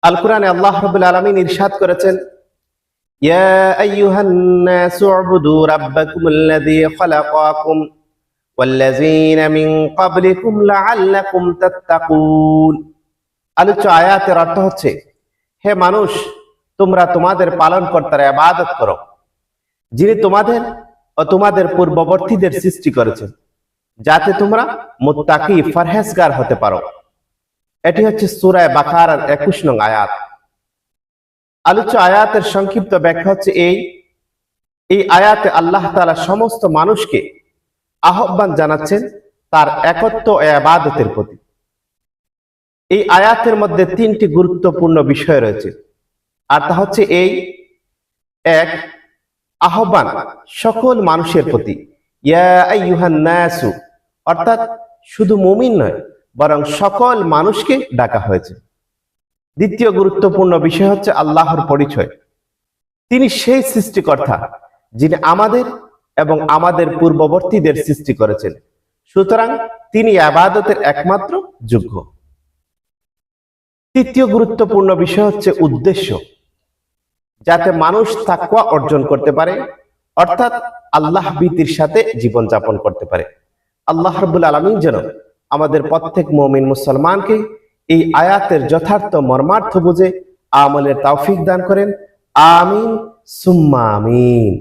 আল কোরআনে আল্লাহ রাব্বুল আলামিন ইরশাদ করেছেন, ইয়া আইয়ুহান নাসু উবুদু রাব্বাকুমুল্লাযী খালাকাকুম ওয়াল্লাযীনা মিন ক্বাবলিকুম লাআল্লাকুম তাত্তাকুন। আলোচ্য আয়াতের অর্থ হচ্ছে, হে মানুষ, তোমরা তোমাদের পালনকর্তার ইবাদত করো, যিনি তোমাদের ও তোমাদের পূর্ববর্তীদের সৃষ্টি করেছেন, যাতে তোমরা মুত্তাকি পরহেজগার হতে পারো। এটি হচ্ছে সূরা বাকারার 21 নং আয়াত। আলোচ্য আয়াতের সংক্ষিপ্ত ব্যাখ্যা হচ্ছে এই আয়াতে আল্লাহ তাআলা সমস্ত মানুষকে আহ্বান জানাচ্ছেন তার একত্ব ও ইবাদতের প্রতি। এই আয়াতের মধ্যে তিনটি গুরুত্বপূর্ণ বিষয় রয়েছে, আর তা হচ্ছে এক, আহ্বান সকল মানুষের প্রতি, ইয়া আইয়ুহান নাসু, অর্থাৎ শুধু মুমিন নয়, বরং সকল মানুষকে ডাকা হয়েছে। দ্বিতীয় গুরুত্বপূর্ণ বিষয় হচ্ছে আল্লাহর পরিচয়। তিনি সেই সৃষ্টিকর্তা যিনি আমাদের এবং আমাদের পূর্ববর্তীদের সৃষ্টি করেছেন, সুতরাং তিনি ইবাদতের একমাত্র যোগ্য। তৃতীয় গুরুত্বপূর্ণ বিষয় হচ্ছে উদ্দেশ্য, যাতে মানুষ তাকওয়া অর্জন করতে পারে, অর্থাৎ আল্লাহ ভীতির সাথে জীবন যাপন করতে পারে। আল্লাহ রাব্বুল আলামিন যেন আমাদের প্রত্যেক মুমিন মুসলমানকে এই আয়াতের যথার্থ মর্মার্থ বুঝে আমলের তৌফিক দান করেন। আমিন সুম্মা আমিন।